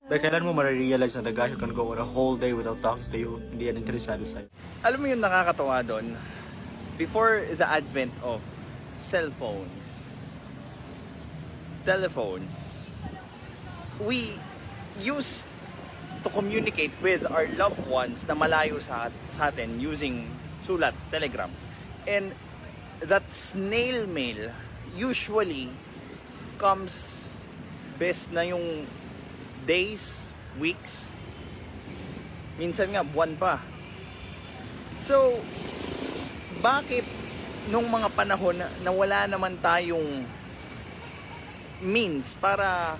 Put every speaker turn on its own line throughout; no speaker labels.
Like, kailan mo marirealize na the guy who can go on a whole day without talking to you, hindi yan interesado sa'yo?
Alam mo yung nakakatawa doon? Before the advent of cellphones, telephones, we used to communicate with our loved ones na malayo sa atin using sulat, telegram. And that snail mail usually comes best na yung days, weeks, minsan nga buwan pa. So, bakit nung mga panahon na wala naman tayong means para,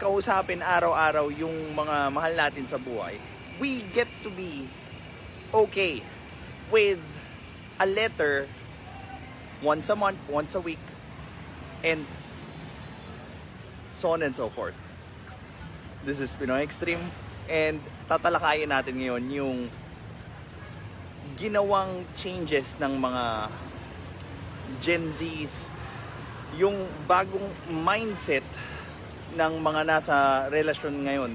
kausapin araw-araw yung mga mahal natin sa buhay, we get to be okay with a letter once a month, once a week, and so on and so forth. This is Pinoy Extreme, and tatalakayin natin ngayon yung ginawang changes ng mga Gen Zs, yung bagong mindset ng mga nasa relasyon ngayon.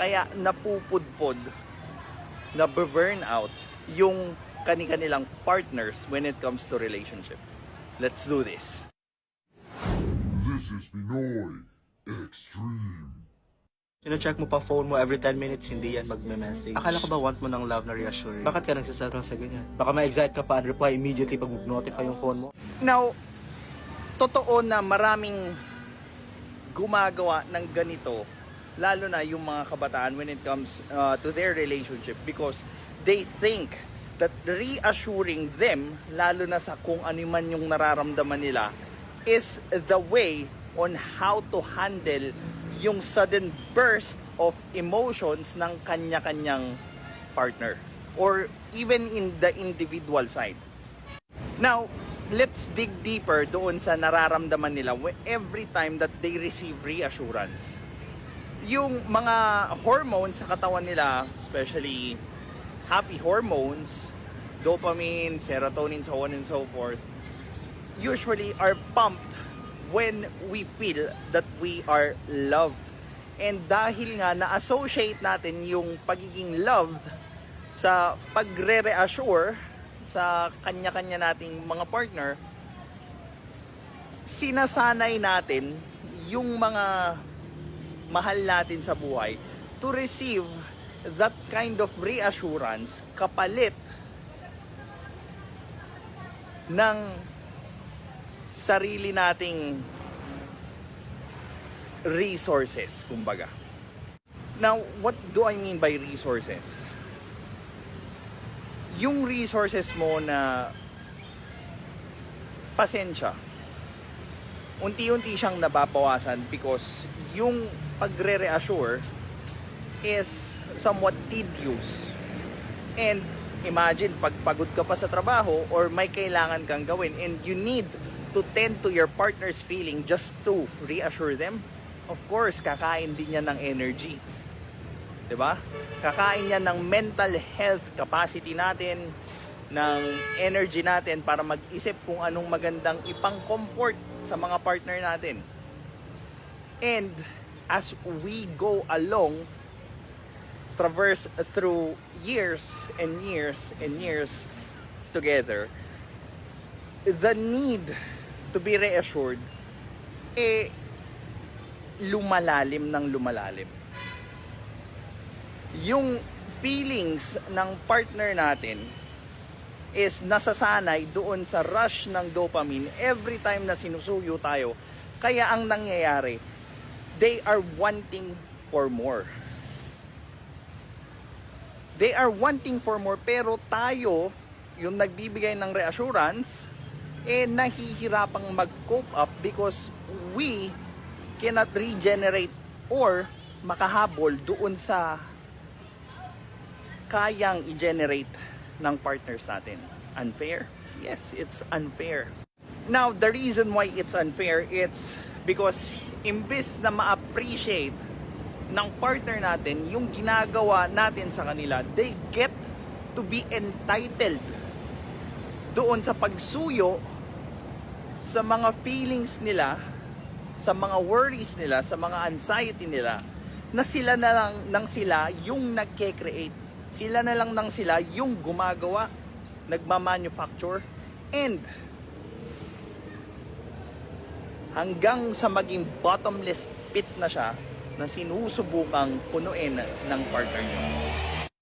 Kaya napupudpod, na-burnout yung kani-kanilang partners when it comes to relationship. Let's do this.
This is Pinoy Extreme.
Sino-check mo pa phone mo every 10 minutes, hindi yan magme-message. Akala ko ba want mo ng love na reassuring? Bakit ka nagsasettle sa ganyan? Baka ma-excite ka pa and reply immediately pag mag-notify yung phone mo.
Now, totoo na maraming gumagawa ng ganito, lalo na yung mga kabataan when it comes to their relationship, because they think that reassuring them, lalo na sa kung ano man yung nararamdaman nila, is the way on how to handle yung sudden burst of emotions ng kanya-kanyang partner or even in the individual side. Now, let's dig deeper doon sa nararamdaman nila every time that they receive reassurance. Yung mga hormones sa katawan nila, especially happy hormones, dopamine, serotonin, so on and so forth, usually are pumped when we feel that we are loved. And dahil nga na-associate natin yung pagiging loved sa pagre-reassure sa kanya-kanya nating mga partner, sinasanay natin yung mga mahal natin sa buhay to receive that kind of reassurance kapalit ng sarili nating resources, kumbaga. Now, what do I mean by resources? Yung resources mo na pasensya, unti-unti siyang nababawasan because yung pagre-reassure is somewhat tedious. And imagine, pag pagod ka pa sa trabaho or may kailangan kang gawin and you need to tend to your partner's feeling just to reassure them, of course, kakain din yan ng energy. 'Di ba? Kakain yan ng mental health capacity natin, ng energy natin para mag-isip kung anong magandang ipang-comfort sa mga partner natin. And as we go along, traverse through years and years and years together, the need to be reassured, lumalalim ng lumalalim. Yung feelings ng partner natin is nasasanay doon sa rush ng dopamine every time na sinusuyo tayo. Kaya ang nangyayari, they are wanting for more. They are wanting for more, pero tayo, yung nagbibigay ng reassurance, nahihirapang mag-cope up because we cannot regenerate or makahabol doon sa kayang i-generate ng partners natin. Unfair? Yes, it's unfair. Now, the reason why it's unfair, it's because imbis na ma-appreciate ng partner natin yung ginagawa natin sa kanila, they get to be entitled doon sa pagsuyo sa mga feelings nila, sa mga worries nila, sa mga anxiety nila, na sila na lang nang sila yung nagke-create. Sila na lang nang sila yung gumagawa, nagmamanufacture, and hanggang sa maging bottomless pit na siya na sinusubukang punuin ng partner nyo.